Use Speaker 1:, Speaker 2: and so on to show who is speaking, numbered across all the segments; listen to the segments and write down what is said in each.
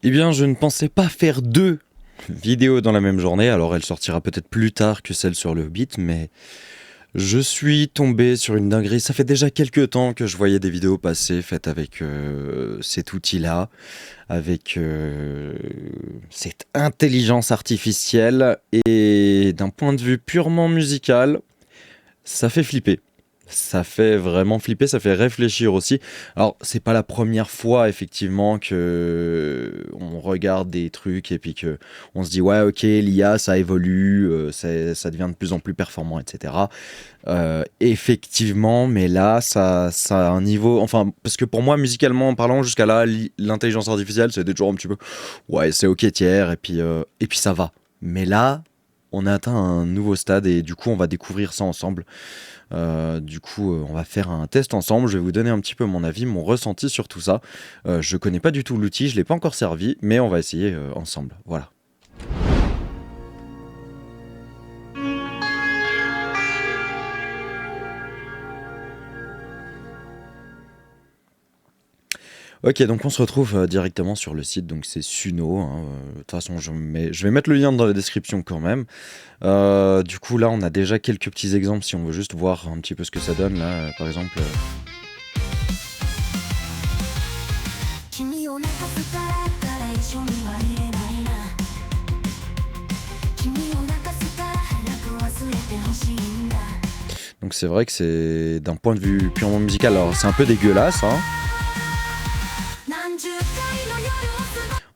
Speaker 1: Eh bien, je ne pensais pas faire 2 vidéos dans la même journée, alors elle sortira peut-être plus tard que celle sur le Hobbit, mais je suis tombé sur une dinguerie. Ça fait déjà quelques temps que je voyais des vidéos passer faites avec cet outil-là, avec cette intelligence artificielle, et d'un point de vue purement musical, ça fait flipper. Ça fait vraiment flipper, ça fait réfléchir aussi. Alors, c'est pas la première fois, effectivement, que on regarde des trucs et puis que on se dit, ouais, ok, l'IA, ça évolue, ça devient de plus en plus performant, etc. Effectivement, mais là, ça a un niveau... Enfin, parce que pour moi, musicalement parlant, jusqu'à là, l'intelligence artificielle, c'était toujours un petit peu... Ouais, c'est ok, tiers, et puis ça va. Mais là, on a atteint un nouveau stade et du coup, on va découvrir ça ensemble. On va faire un test ensemble. Je vais vous donner un petit peu mon avis, mon ressenti sur tout ça. Je connais pas du tout l'outil, je l'ai pas encore servi, mais on va essayer ensemble. Voilà. Ok, donc on se retrouve directement sur le site, donc c'est Suno, hein. De toute façon, je vais mettre le lien dans la description quand même. Du coup, là, on a déjà quelques petits exemples si on veut juste voir un petit peu ce que ça donne. Là, par exemple... Donc c'est vrai que c'est d'un point de vue purement musical, alors c'est un peu dégueulasse, hein.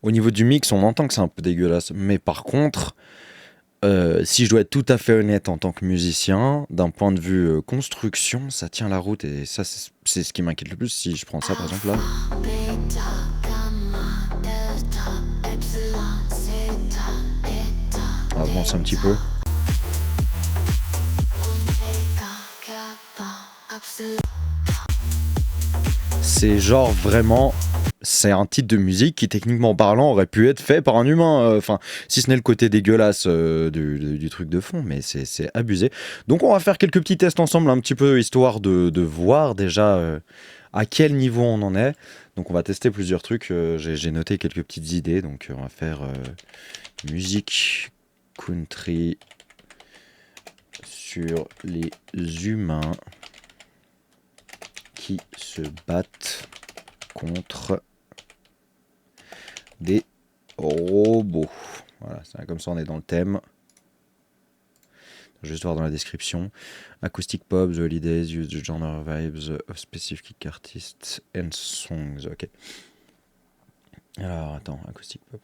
Speaker 1: Au niveau du mix, on entend que c'est un peu dégueulasse, mais par contre, si je dois être tout à fait honnête en tant que musicien, d'un point de vue construction, ça tient la route et ça, c'est ce qui m'inquiète le plus. Si je prends ça par exemple là. On avance un petit peu. C'est genre vraiment... C'est un titre de musique qui, techniquement parlant, aurait pu être fait par un humain. Enfin, si ce n'est le côté dégueulasse du truc de fond, mais c'est abusé. Donc, on va faire quelques petits tests ensemble, un petit peu, histoire de voir déjà à quel niveau on en est. Donc, on va tester plusieurs trucs. J'ai noté quelques petites idées. Donc, on va faire musique country sur les humains qui se battent contre des robots. Voilà, comme ça on est dans le thème. Juste voir dans la description. Acoustic pop, the holidays, use the genre vibes of specific artists and songs. Ok. Alors attends, acoustic pop.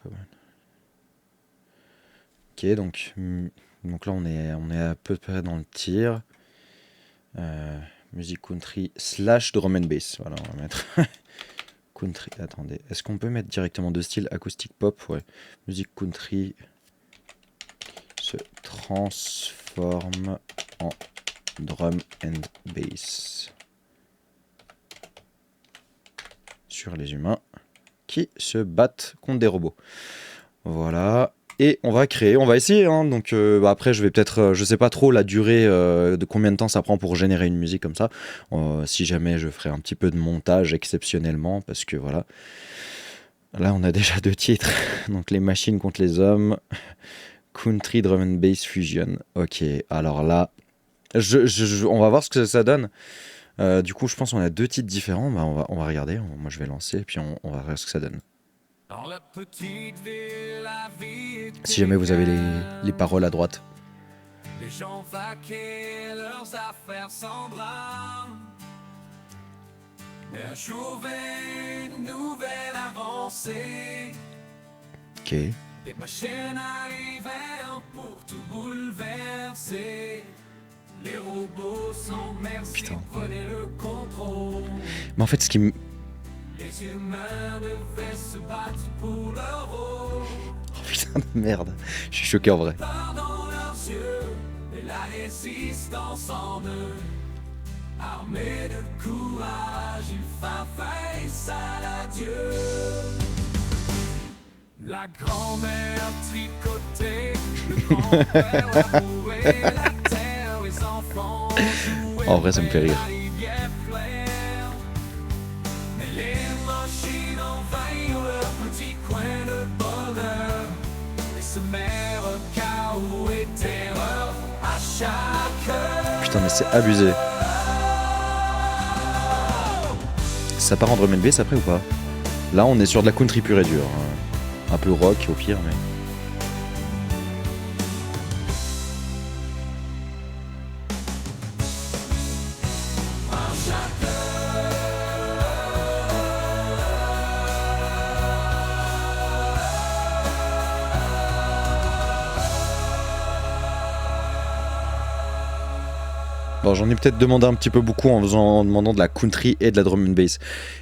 Speaker 1: Ok, donc là on est à peu près dans le tir. Musique country / drum and bass. Voilà, on va mettre country. Attendez, est-ce qu'on peut mettre directement deux styles acoustique pop? Ouais. Musique country se transforme en drum and bass sur les humains qui se battent contre des robots. Voilà. Et on va essayer, hein. Donc après je vais peut-être, je sais pas trop la durée de combien de temps ça prend pour générer une musique comme ça. Si jamais je ferai un petit peu de montage exceptionnellement, parce que voilà. Là on a déjà 2 titres, donc les machines contre les hommes, country drum and bass fusion. Ok, alors là, on va voir ce que ça donne. Du coup je pense qu'on a 2 titres différents, bah, on va regarder, moi je vais lancer et puis on va voir ce que ça donne. Si jamais vous avez les paroles à droite. Les gens vaquaient leurs affaires sans drame. Un jour une nouvelle avancée. Ok. Les machines arrivèrent pour tout bouleverser. Les robots sans merci prenaient le contrôle. Mais en fait, ce qui me... Les humains devaient se battre pour leur rôle. Oh putain de merde, je suis choqué en vrai. Dans leurs yeux, et la résistance en eux. Armés de courage, ils font face à l'adieu. La grand-mère tricotait, le grand-père labourait la terre, les enfants jouaient. En vrai, ça me fait rire. Mais les machines envahirent leur petit coin de Putain, mais c'est abusé. Ça part en drum and bass après ou pas? Là, on est sur de la country pure et dure. Un peu rock au pire, mais... Bon, j'en ai peut-être demandé un petit peu beaucoup en demandant de la country et de la drum and bass.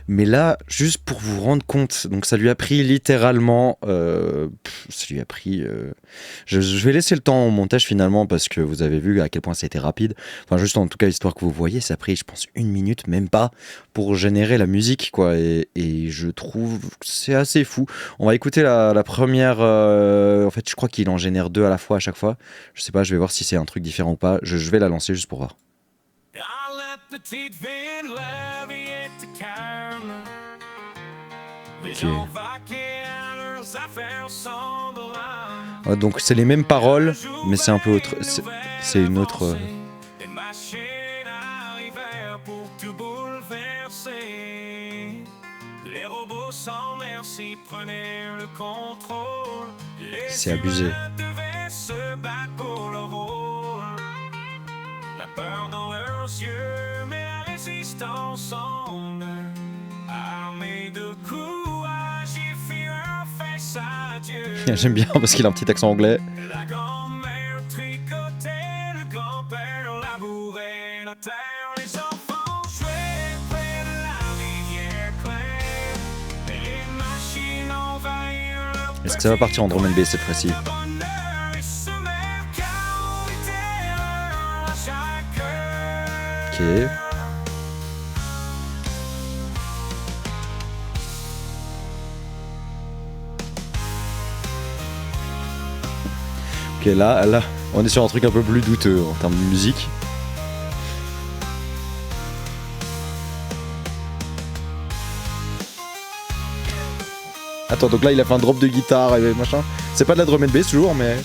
Speaker 1: Mais là, juste pour vous rendre compte, donc ça lui a pris littéralement... ça lui a pris... Je vais laisser le temps au montage finalement parce que vous avez vu à quel point c'était rapide. Enfin, juste en tout cas, histoire que vous voyez, ça a pris, je pense, 1 minute, même pas, pour générer la musique, quoi. Et je trouve que c'est assez fou. On va écouter la première... en fait, je crois qu'il en génère 2 à la fois à chaque fois. Je sais pas, je vais voir si c'est un truc différent ou pas. Je vais la lancer juste pour voir. Okay. Ouais, donc c'est les mêmes paroles, mais c'est un peu autre. C'est une autre. C'est abusé. La peur dans leurs yeux, mais la résistance en eux. Armée de courage, ils firent face à Dieu. J'aime bien parce qu'il a un petit accent anglais. La grand-mère tricotait, le grand-père labourait la terre. Les enfants jouaient près de la rivière claire. Les machines envahirent. Est-ce que ça va partir en drum and bass cette fois-ci? Ok. Ok, là, on est sur un truc un peu plus douteux en termes de musique. Attends, donc là, il a fait un drop de guitare et machin. C'est pas de la drum and bass toujours, mais...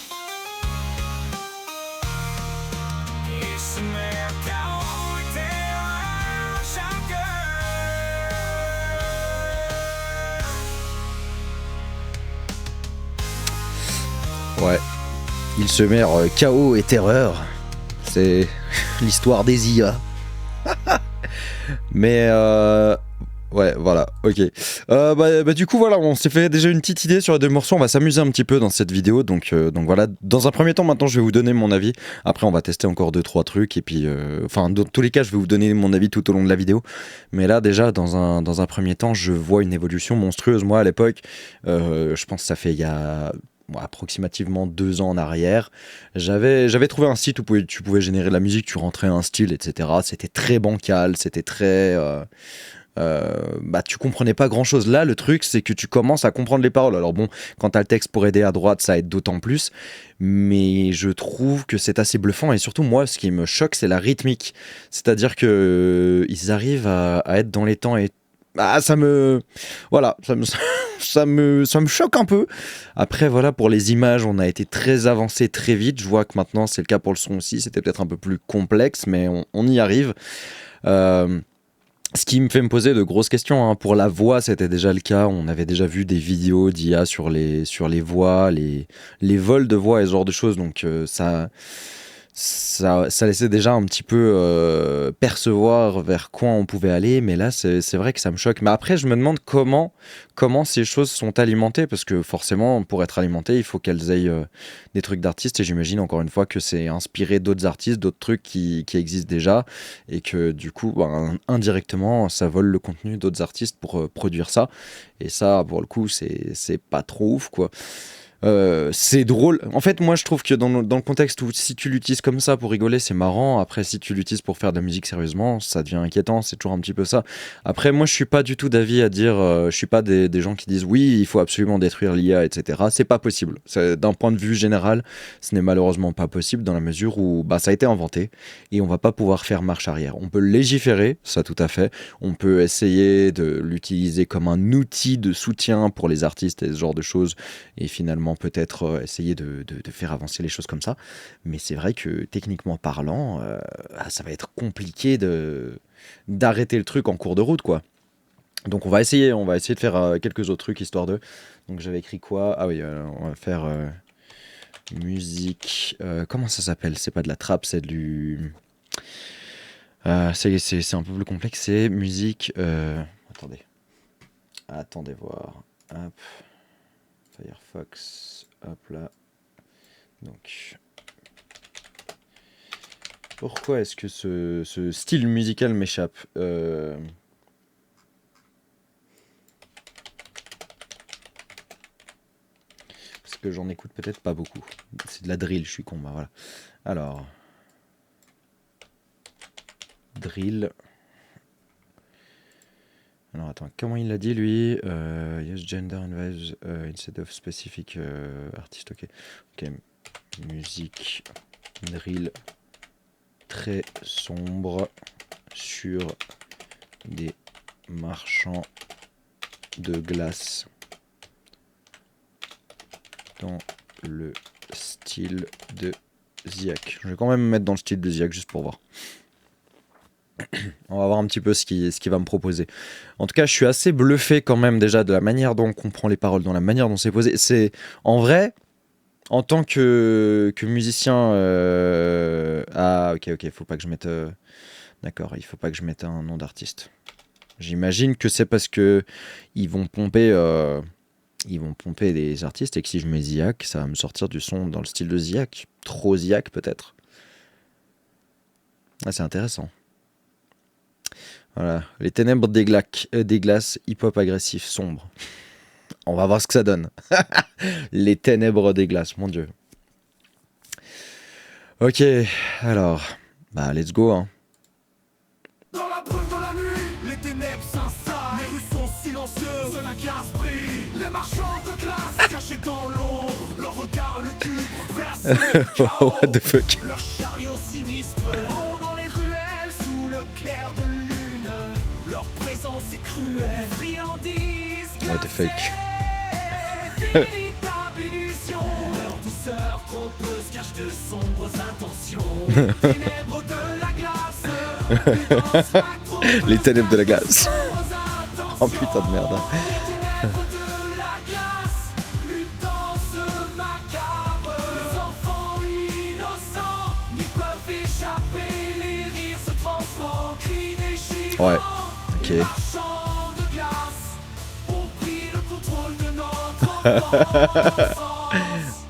Speaker 1: Ouais, il se met chaos et terreur. C'est l'histoire des IA. Mais ouais, voilà, ok. Du coup, voilà, on s'est fait déjà une petite idée sur les 2 morceaux. On va s'amuser un petit peu dans cette vidéo. Donc voilà, dans un premier temps, maintenant, je vais vous donner mon avis. Après, on va tester encore 2-3 trucs. Et puis, dans tous les cas, je vais vous donner mon avis tout au long de la vidéo. Mais là, déjà, dans un premier temps, je vois une évolution monstrueuse. Moi, à l'époque, je pense que ça fait il y a... approximativement 2 ans en arrière, j'avais trouvé un site où tu pouvais générer de la musique, tu rentrais un style, etc. C'était très bancal, c'était très... tu comprenais pas grand chose. Là, le truc, c'est que tu commences à comprendre les paroles. Alors bon, quand t'as le texte pour aider à droite, ça aide d'autant plus. Mais je trouve que c'est assez bluffant. Et surtout, moi, ce qui me choque, c'est la rythmique. C'est-à-dire que ils arrivent à être dans les temps et ça me... Voilà, ça me choque un peu. Après, voilà, pour les images, on a été très avancé très vite. Je vois que maintenant, c'est le cas pour le son aussi. C'était peut-être un peu plus complexe, mais on y arrive. Ce qui me fait me poser de grosses questions, hein. Pour la voix, c'était déjà le cas. On avait déjà vu des vidéos d'IA sur les voix, les vols de voix et ce genre de choses. Donc ça laissait déjà un petit peu percevoir vers quoi on pouvait aller, mais là c'est vrai que ça me choque. Mais après je me demande comment ces choses sont alimentées, parce que forcément pour être alimentées il faut qu'elles aient des trucs d'artistes, et j'imagine encore une fois que c'est inspiré d'autres artistes, d'autres trucs qui existent déjà, et que du coup indirectement ça vole le contenu d'autres artistes pour produire ça, et ça pour le coup c'est pas trop ouf, quoi. C'est drôle. En fait, moi, je trouve que dans le contexte où si tu l'utilises comme ça pour rigoler, c'est marrant. Après, si tu l'utilises pour faire de la musique sérieusement, ça devient inquiétant. C'est toujours un petit peu ça. Après, moi, je suis pas du tout d'avis à dire... je suis pas des gens qui disent oui, il faut absolument détruire l'IA, etc. C'est pas possible. D'un point de vue général, ce n'est malheureusement pas possible, dans la mesure où ça a été inventé et on va pas pouvoir faire marche arrière. On peut légiférer, ça tout à fait. On peut essayer de l'utiliser comme un outil de soutien pour les artistes et ce genre de choses. Et finalement, éventuellement peut-être essayer de faire avancer les choses comme ça. Mais c'est vrai que techniquement parlant, ça va être compliqué d'arrêter le truc en cours de route, quoi. Donc on va essayer de faire quelques autres trucs histoire de. Donc j'avais écrit quoi? Ah oui, on va faire musique. Comment ça s'appelle? C'est pas de la trappe, c'est du. C'est un peu plus complexe. C'est musique. Attendez voir. Hop. Firefox. Hop là. Donc. Pourquoi est-ce que ce style musical m'échappe? Parce que j'en écoute peut-être pas beaucoup. C'est de la drill, je suis con. Bah voilà. Alors. Drill. Alors attends, comment il l'a dit lui? Yes, gender and vibes instead of specific artist. Ok. Musique drill très sombre sur des marchands de glace dans le style de Ziak. Je vais quand même me mettre dans le style de Ziak juste pour voir. On va voir un petit peu ce qu'il va me proposer. En tout cas, je suis assez bluffé quand même déjà de la manière dont on comprend les paroles, dans la manière dont c'est posé. C'est en vrai, en tant que musicien. Ah, ok, faut pas que je mette. D'accord, il faut pas que je mette un nom d'artiste. J'imagine que c'est parce que ils vont pomper des artistes et que si je mets Ziak, ça va me sortir du son dans le style de Ziak. Trop Ziak peut-être. Ah, c'est intéressant. Voilà, les ténèbres des glaces, hip-hop agressif, sombre. On va voir ce que ça donne. Les ténèbres des glaces, mon dieu. Ok, alors, bah let's go. Hein.
Speaker 2: Dans la brume de la nuit, les ténèbres s'installent. Les rues sont silencieuses, la glace brille. Les marchands de glace cachés dans l'ombre. Leur regard le cul verse le chaos.
Speaker 1: What the fuck?
Speaker 2: Leur chariot sinistre rôdent dans les ruelles sous le clair de lune. Leur présence est cruelle. Friandises
Speaker 1: What the fuck?
Speaker 2: véritable illusion. Leur douceur trompeuse cache de sombres intentions. Ténèbres de la glace.
Speaker 1: Les ténèbres de la glace. Oh putain de merde. Ouais, ok.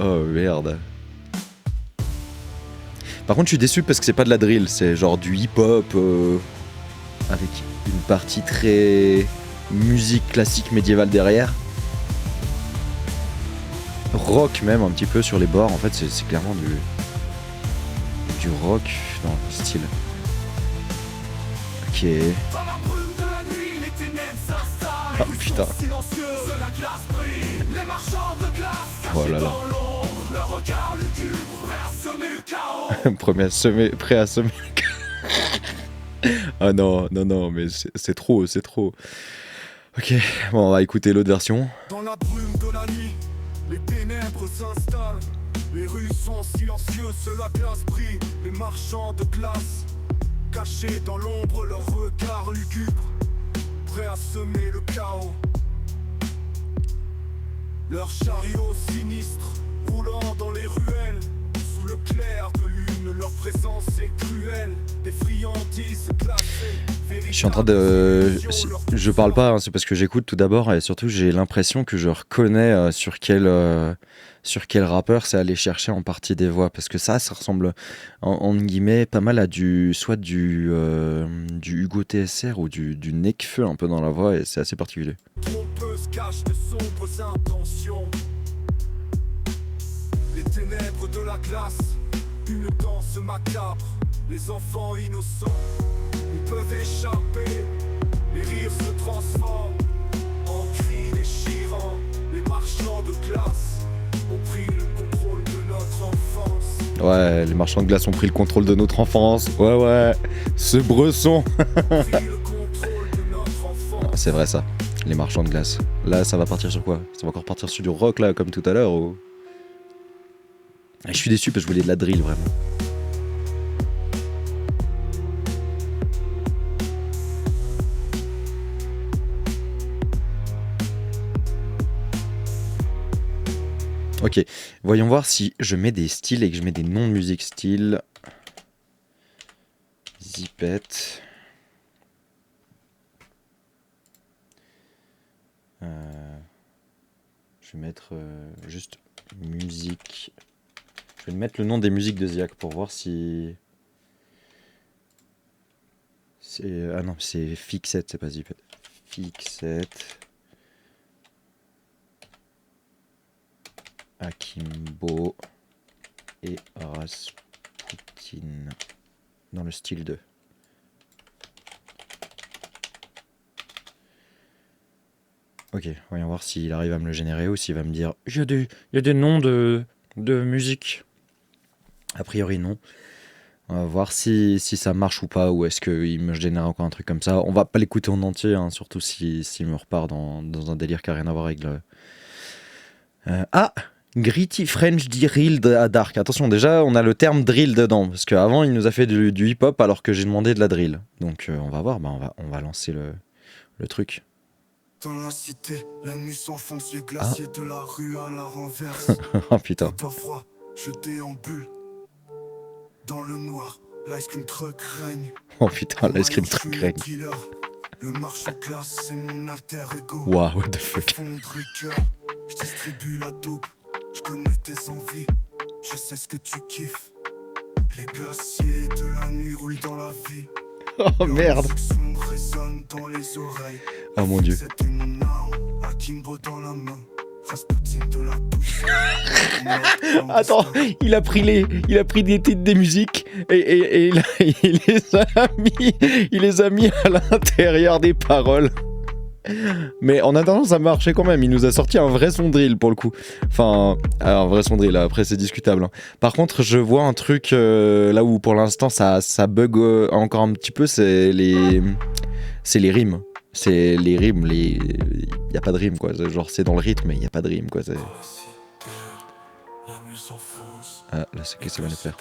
Speaker 1: Oh merde. Par contre, je suis déçu parce que c'est pas de la drill, c'est genre du hip-hop avec une partie très musique classique médiévale derrière. Rock même un petit peu sur les bords. En fait, c'est clairement du rock dans le style. Ok. Oh putain. Oh là là. Prêt à semer le chaos. Ah non, mais c'est trop. Ok, bon, on va écouter l'autre version.
Speaker 2: Dans la brume de la nuit, les ténèbres s'installent. Les rues sont silencieuses, seule la glace brille. Les marchands de glace, cachés dans l'ombre, leur regard lugubre, prêts à semer le chaos. Leurs chariots sinistres, roulant dans les ruelles, sous le clair de lune, leur présence est cruelle. Des friandises glacées.
Speaker 1: Je suis en train de... Je parle pas, hein, c'est parce que j'écoute tout d'abord et surtout j'ai l'impression que je reconnais sur quel rappeur c'est aller chercher en partie des voix. Parce que ça ressemble en guillemets pas mal à soit du Hugo TSR ou du Nekfeu un peu dans la voix et c'est assez particulier.
Speaker 2: Trompeuse cache de sombres intentions. Les ténèbres de la glace, une danse macabre. Les enfants innocents, ils peuvent échapper. Les rires se transforment en cris déchirants. Les marchands de glace ont pris le contrôle de notre enfance.
Speaker 1: Ouais, les marchands de glace ont pris le contrôle de notre enfance. Ouais, ce bresson. C'est vrai ça, les marchands de glace. Là, ça va partir sur quoi? Ça va encore partir sur du rock là, comme tout à l'heure ou... Et je suis déçu parce que je voulais de la drill vraiment. Ok, voyons voir si je mets des styles et que je mets des noms de musique style. Zipette. Je vais mettre juste musique. Je vais mettre le nom des musiques de Ziak pour voir si... Ah non, c'est Fixette, c'est pas Zipette. Fixette. Akimbo et Rasputin dans le style 2. Ok, voyons voir s'il arrive à me le générer ou s'il va me dire il y a des noms de musique. A priori non. On va voir si ça marche ou pas, ou est-ce qu'il me génère encore un truc comme ça. On va pas l'écouter en entier, hein, surtout s'il me repart dans un délire qui n'a rien à voir avec le... Gritty French Drill Dark. Attention, déjà, on a le terme drill dedans, parce qu'avant, il nous a fait du hip-hop alors que j'ai demandé de la drill. Donc, on va voir, on va lancer le truc.
Speaker 2: Dans la cité, la nuit s'enfonce, les glaciers de la rue à la renverse.
Speaker 1: Oh putain.
Speaker 2: Pas froid, je déambule dans le noir, l'ice cream truck règne.
Speaker 1: Oh putain, l'ice cream truck règne.
Speaker 2: Le marchand classe, c'est mon alter ego.
Speaker 1: Wow, what the fuck.
Speaker 2: Je distribue la dope, je connais tes envies, je sais ce que tu kiffes. Les glaciers de la nuit roulent dans la vie.
Speaker 1: Oh merde.
Speaker 2: Résonne dans les oreilles.
Speaker 1: Oh mon dieu.
Speaker 2: C'était mon arme, Akimbo dans la main. Rasputin de la bouche.
Speaker 1: Attends, il a pris des titres des musiques et il les a mis à l'intérieur des paroles. Mais en attendant, ça marchait quand même. Il nous a sorti un vrai son drill pour le coup. Enfin, un vrai son drill, après c'est discutable. Hein. Par contre, je vois un truc là où pour l'instant ça bug encore un petit peu, c'est les rimes. C'est les rimes, il n'y a pas de rime quoi. Genre c'est dans le rythme, mais il n'y a pas de rime quoi. Ah, là c'est qu'est-ce que ça va nous faire.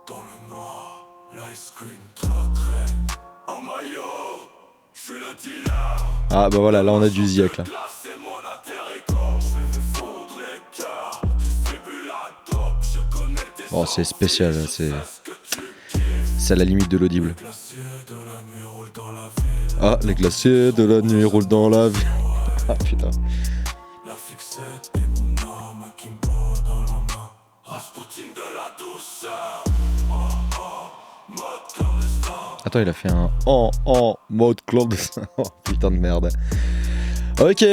Speaker 2: Dans le noir, l'ice cream traîne en maillot, je suis le dealer.
Speaker 1: Ah bah voilà, là on a du Ziak là. Oh c'est spécial, c'est à la limite de l'audible. Ah, les glaciers de la nuit roulent dans la ville. Ah putain. La fixette et mon âme, Akimbo dans la main. Rasputin de la douceur. Attends, il a fait un mode clandestin. Oh putain de merde. Ok.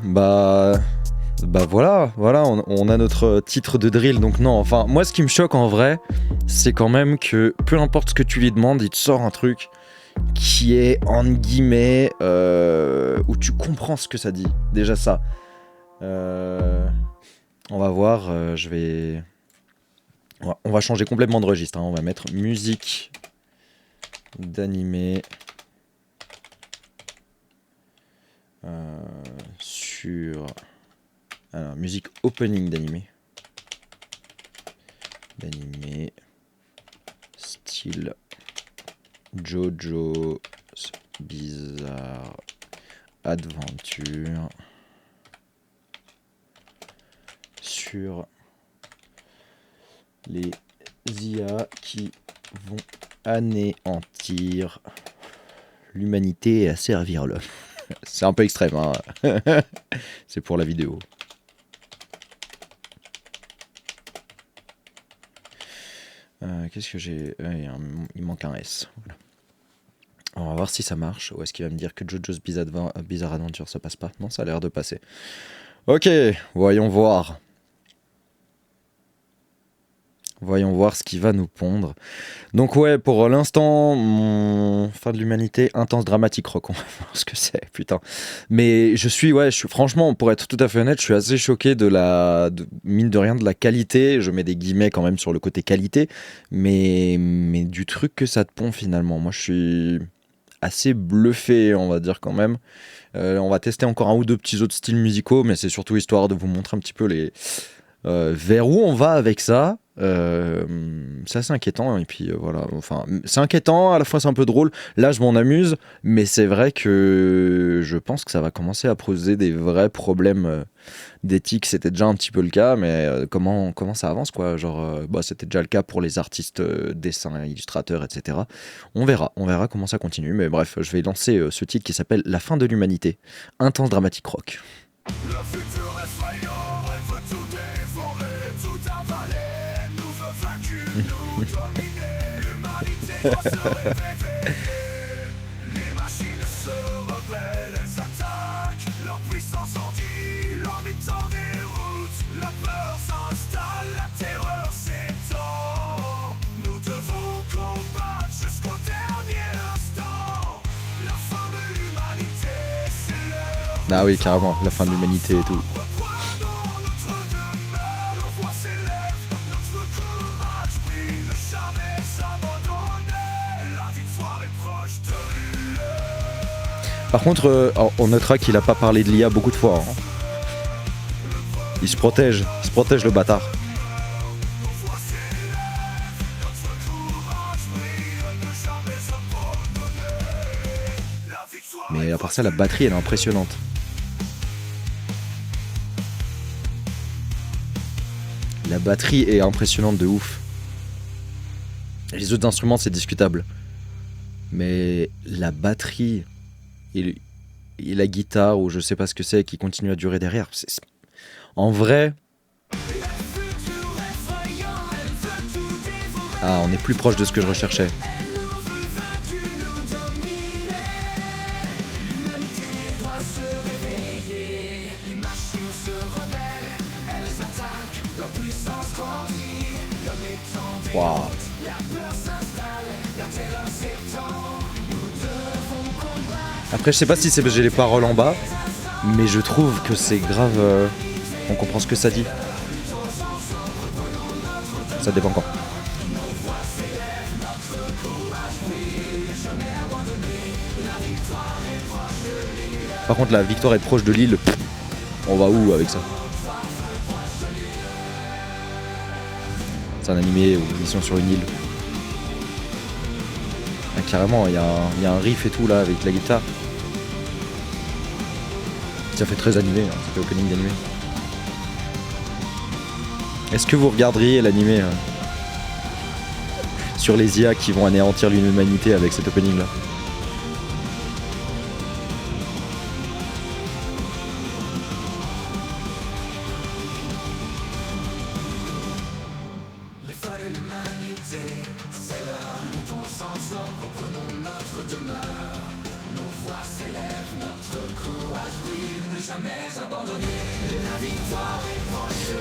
Speaker 1: Bah voilà, on a notre titre de drill. Donc non, enfin, moi ce qui me choque en vrai, c'est quand même que peu importe ce que tu lui demandes, il te sort un truc qui est, en guillemets, où tu comprends ce que ça dit. Déjà ça. On va voir, on va changer complètement de registre. Hein. On va mettre musique d'animé sur... Alors, musique opening d'animé. Style JoJo's Bizarre Adventure sur les IA qui vont anéantir l'humanité et asservir l'homme. C'est un peu extrême, hein. C'est pour la vidéo. Qu'est-ce que j'ai... il manque un S. Voilà. On va voir si ça marche. Ou est-ce qu'il va me dire que JoJo's Bizarre Adventure ça passe pas? Non, ça a l'air de passer. Ok, voyons voir. Voyons voir ce qui va nous pondre. Donc ouais, pour l'instant, mon fin de l'humanité, intense dramatique rock, on va voir ce que c'est, putain. Mais je suis franchement, pour être tout à fait honnête, je suis assez choqué mine de rien, de la qualité. Je mets des guillemets quand même sur le côté qualité, mais du truc que ça te pond finalement. Moi, je suis assez bluffé, on va dire quand même. On va tester encore un ou deux petits autres styles musicaux, mais c'est surtout histoire de vous montrer un petit peu vers où on va avec ça. C'est assez inquiétant, et puis voilà, enfin, c'est inquiétant, à la fois c'est un peu drôle. Là, je m'en amuse, mais c'est vrai que je pense que ça va commencer à poser des vrais problèmes d'éthique. C'était déjà un petit peu le cas, mais comment ça avance, quoi. Genre, c'était déjà le cas pour les artistes dessins, illustrateurs, etc. On verra comment ça continue, mais bref, je vais lancer ce titre qui s'appelle La fin de l'humanité, intense dramatique rock.
Speaker 2: Le futur effrayant, elle veut tout dévorer, tout avaler, nous veut vaincus, nous dominer, l'humanité doit se réveiller. Les machines se rebellent, elles attaquent, leur puissance endie, leur mythe en déroute, la peur s'installe, la terreur s'étend. Nous devons combattre jusqu'au dernier instant. La fin de l'humanité, c'est l'heure.
Speaker 1: Ah oui, carrément, la fin de l'humanité et tout. Par contre, on notera qu'il a pas parlé de l'IA beaucoup de fois. Hein. Il se protège le bâtard. Mais à part ça, la batterie, elle est impressionnante. La batterie est impressionnante de ouf. Les autres instruments, c'est discutable. Mais la batterie et la guitare, ou je sais pas ce que c'est, qui continue à durer derrière. En vrai... Ah, on est plus proche de ce que je recherchais. Wow. Après, je sais pas si c'est parce que j'ai les paroles en bas, mais je trouve que c'est grave. On comprend ce que ça dit. Ça dépend quand. Par contre, la victoire est proche de l'île. On va où avec ça? C'est un animé où ils sont sur une île. Ah, carrément, il y a un riff et tout là avec la guitare. Ça fait très animé, hein, ça fait opening d'animé. Est-ce que vous regarderiez l'animé sur les IA qui vont anéantir l'humanité avec cet opening là?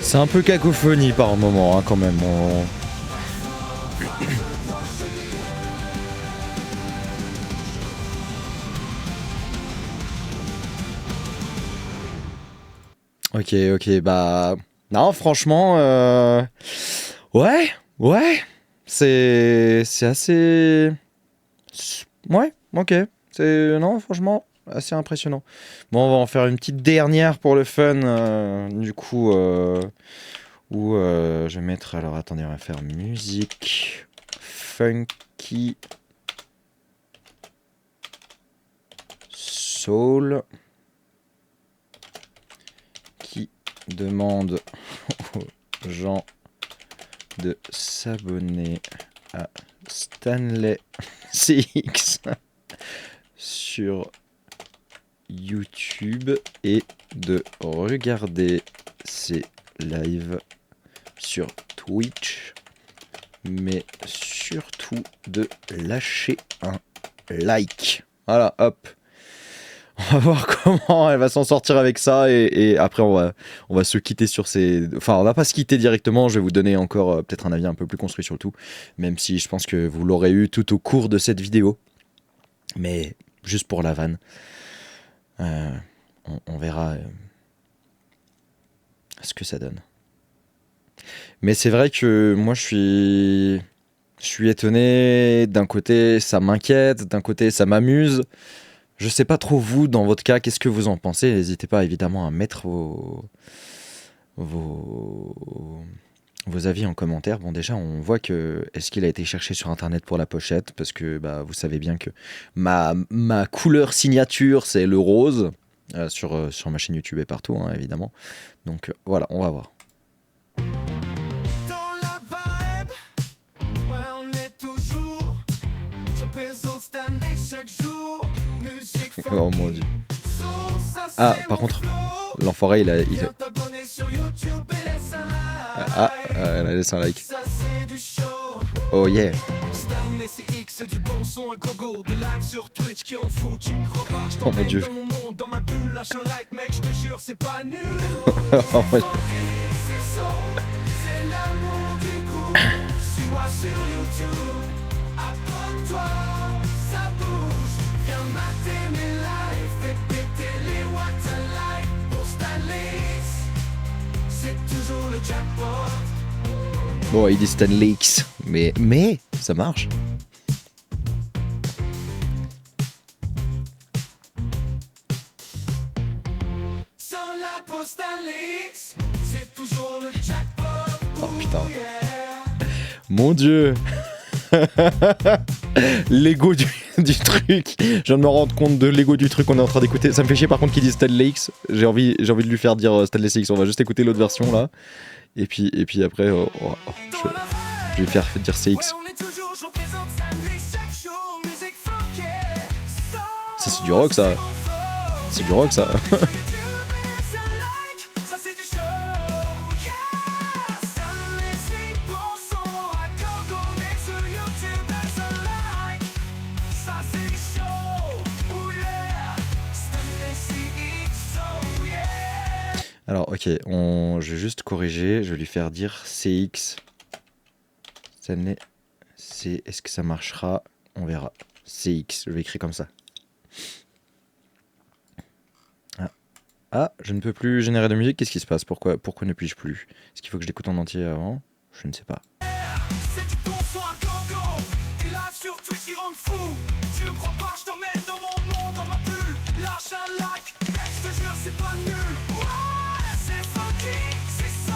Speaker 1: C'est un peu cacophonie par moment, hein, quand même. Ok, bah... Non, franchement... Ouais, c'est assez... Ouais, ok. Non, franchement, assez impressionnant. Bon, on va en faire une petite dernière pour le fun, du coup... Où je vais mettre... Alors, attendez, on va faire musique... Funky... Soul... Qui demande aux gens de s'abonner à Stanley CX sur YouTube et de regarder ses lives sur Twitch, mais surtout de lâcher un like. Voilà, hop. On va voir comment elle va s'en sortir avec ça, et après on va se quitter sur ces... Enfin, on va pas se quitter directement, je vais vous donner encore peut-être un avis un peu plus construit sur le tout, même si je pense que vous l'aurez eu tout au cours de cette vidéo. Mais juste pour la vanne, on verra ce que ça donne. Mais c'est vrai que moi je suis Je suis étonné, d'un côté ça m'inquiète, d'un côté ça m'amuse. Je sais pas trop vous, dans votre cas, qu'est-ce que vous en pensez? N'hésitez pas évidemment à mettre vos, vos avis en commentaire. Bon, déjà, on voit que est-ce qu'il a été cherché sur internet pour la pochette? Parce que bah, vous savez bien que ma couleur signature, c'est le rose, sur ma chaîne YouTube et partout, hein, évidemment. Donc voilà, on va voir.
Speaker 2: Dans la vibe, ouais, on est toujours. Je présente Stanley chaque jour. Musique
Speaker 1: Oh mon dieu.
Speaker 2: son, ça,
Speaker 1: Ah,
Speaker 2: c'est
Speaker 1: par
Speaker 2: mon
Speaker 1: contre,
Speaker 2: flow.
Speaker 1: l'enfoiré,
Speaker 2: Viens t'abonner sur YouTube et laisse un like.
Speaker 1: elle a laissé un like.
Speaker 2: Ça, c'est du show.
Speaker 1: Oh yeah.
Speaker 2: Stanley CX, c'est du bon son à gogo. Des lives sur Twitch qui en font, tu me crois pas. Je
Speaker 1: Oh mon
Speaker 2: t'emmène
Speaker 1: dieu.
Speaker 2: dans mon monde, dans ma bulle, lâche un like, mec, je te jure, c'est pas nul.
Speaker 1: Oh, ouais.
Speaker 2: C'est son, c'est l'amour du coup. Suis-moi sur YouTube, abonne-toi, ça bouge. Viens mater mes lives, fais péter les watts à like. Pour Stanley, c'est toujours le jackpot.
Speaker 1: Bon, il dit Stanley X, mais ça marche.
Speaker 2: Sans la poste Stanley, c'est toujours le jackpot.
Speaker 1: Oh putain.
Speaker 2: Yeah.
Speaker 1: Mon dieu. L'ego du truc. Je viens de me rendre compte de l'ego du truc qu'on est en train d'écouter. Ça me fait chier par contre qu'il dise Stanley X. J'ai envie de lui faire dire Stanley X. On va juste écouter l'autre version là. Et puis après, je vais faire dire CX.
Speaker 2: Ouais, on est toujours, je représente Stanley chaque jour. Musique funky.
Speaker 1: Ça c'est du rock ça. C'est du rock ça.
Speaker 2: Ça c'est du show. Yeah. Stanley, c'est bon son à gogo. Mais sur YouTube, laisse un like. Ça c'est du show. Oh yeah. Stanley CX, oh yeah.
Speaker 1: Alors ok, je vais juste corriger. Je vais lui faire dire CX. Stanley, est-ce que ça marchera? On verra. CX, je vais écrire comme ça. Ah, je ne peux plus générer de musique, qu'est-ce qui se passe? Pourquoi ne puis-je plus? Est-ce qu'il faut que je l'écoute en entier avant? Je ne sais pas.
Speaker 2: C'est du bon son à gogo. Et là sur Twitch ils rendent fou. Tu me crois pas, je t'emmène dans mon monde, dans ma bulle. Lâche un like, je te jure c'est pas nul. Ouais, c'est funky, c'est son.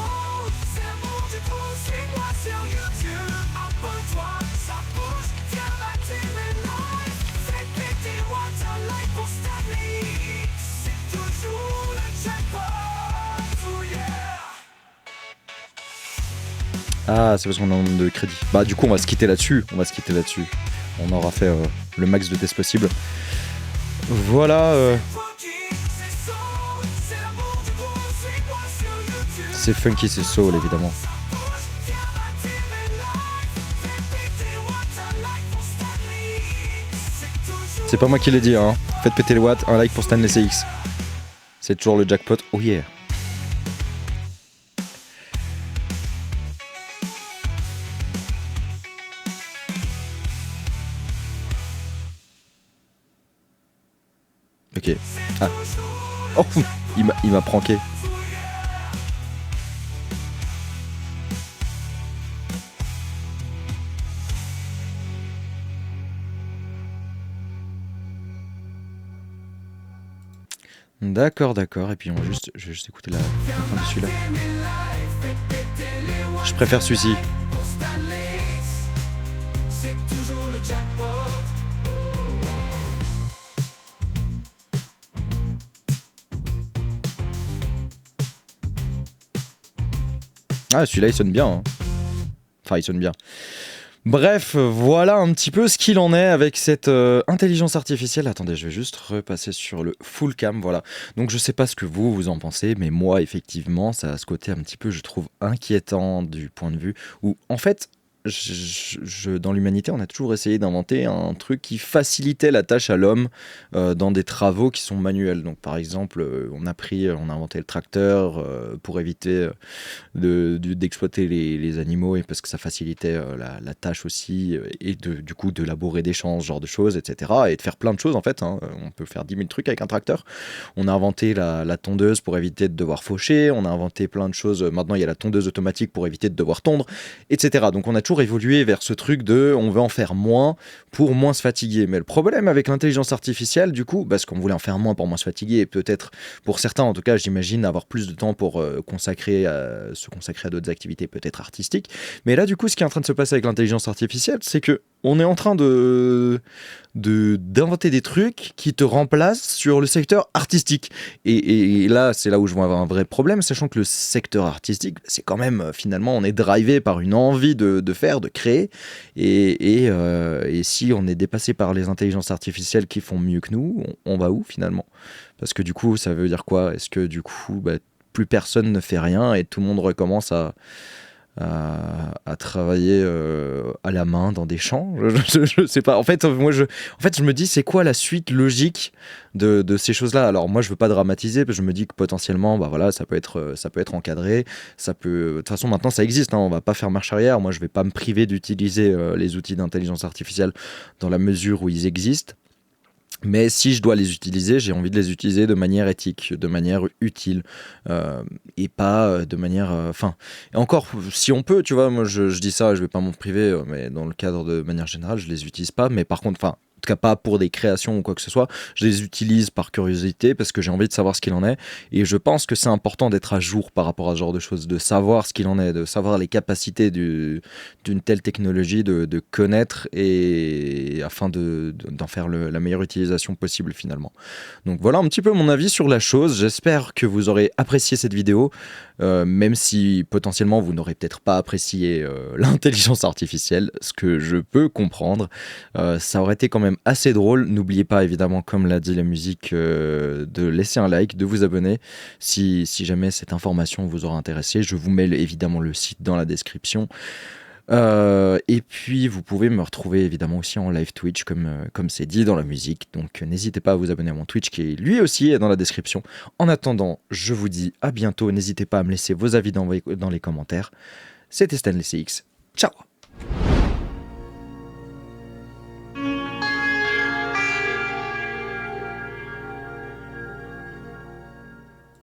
Speaker 2: C'est l'amour du coup, suis-moi sur YouTube. Abonne-toi, ça bouge, viens mater mes lives. Fais péter watts un like pour Stanley. C'est toujours le jackpot, oh yeah.
Speaker 1: Ah, c'est parce qu'on a un nombre de crédits. Bah du coup on va se quitter là-dessus. On aura fait le max de tests possible. Voilà. C'est funky, c'est soul évidemment. C'est pas moi qui l'ai dit hein. Faites péter les watts, un like pour Stanley CX. C'est toujours le jackpot, oh yeah. Ok. Ah. Oh, il m'a pranké. D'accord. Et puis je vais juste écouter la fin de celui-là. Je préfère celui-ci. Ah, celui-là il sonne bien. Hein. Enfin, il sonne bien. Bref, voilà un petit peu ce qu'il en est avec cette intelligence artificielle. Attendez, je vais juste repasser sur le full cam, voilà. Donc je sais pas ce que vous en pensez, mais moi effectivement, ça a ce côté un petit peu, je trouve, inquiétant du point de vue où, en fait, dans l'humanité, on a toujours essayé d'inventer un truc qui facilitait la tâche à l'homme dans des travaux qui sont manuels. Donc par exemple, on a inventé le tracteur pour éviter d'exploiter les animaux et parce que ça facilitait la tâche aussi et du coup de labourer des champs, ce genre de choses, etc. Et de faire plein de choses en fait. Hein. On peut faire 10 000 trucs avec un tracteur. On a inventé la tondeuse pour éviter de devoir faucher. On a inventé plein de choses. Maintenant, il y a la tondeuse automatique pour éviter de devoir tondre, etc. Donc on a toujours évolué vers ce truc de on veut en faire moins pour moins se fatiguer. Mais le problème avec l'intelligence artificielle, du coup, parce qu'on voulait en faire moins pour moins se fatiguer, et peut-être pour certains, en tout cas, j'imagine, avoir plus de temps pour se consacrer à d'autres activités peut-être artistiques. Mais là, du coup, ce qui est en train de se passer avec l'intelligence artificielle, c'est que on est en train d'inventer des trucs qui te remplacent sur le secteur artistique. Et là, c'est là où je vois un vrai problème, sachant que le secteur artistique, c'est quand même, finalement, on est drivé par une envie de faire, de créer. Et si on est dépassé par les intelligences artificielles qui font mieux que nous, on va où finalement? Parce que du coup, ça veut dire quoi? Est-ce que du coup, plus personne ne fait rien et tout le monde recommence à travailler à la main dans des champs? Je sais pas. En fait, je me dis, c'est quoi la suite logique de ces choses-là? Alors moi, je veux pas dramatiser, parce que je me dis que potentiellement, voilà, ça peut être encadré. De toute façon, maintenant, ça existe. On va pas faire marche arrière. Moi, je vais pas me priver d'utiliser les outils d'intelligence artificielle dans la mesure où ils existent. Mais si je dois les utiliser, j'ai envie de les utiliser de manière éthique, de manière utile, et pas de manière... et encore, si on peut, tu vois, moi je dis ça, je vais pas m'en priver, mais dans le cadre de manière générale, je les utilise pas. Mais par contre, en tout cas pas pour des créations ou quoi que ce soit, je les utilise par curiosité parce que j'ai envie de savoir ce qu'il en est. Et je pense que c'est important d'être à jour par rapport à ce genre de choses, de savoir ce qu'il en est, de savoir les capacités d'une telle technologie, de connaître, et afin d'en faire la meilleure utilisation possible finalement. Donc voilà un petit peu mon avis sur la chose. J'espère que vous aurez apprécié cette vidéo, même si potentiellement vous n'aurez peut-être pas apprécié l'intelligence artificielle, ce que je peux comprendre. Ça aurait été quand même assez drôle. N'oubliez pas, évidemment, comme l'a dit la musique, de laisser un like, de vous abonner si jamais cette information vous aura intéressé. Je vous mets évidemment le site dans la description. Et puis vous pouvez me retrouver évidemment aussi en live Twitch comme c'est dit dans la musique. Donc n'hésitez pas à vous abonner à mon Twitch qui lui aussi est dans la description. En attendant, je vous dis à bientôt. N'hésitez pas à me laisser vos avis dans les commentaires. C'était Stanley CX. Ciao.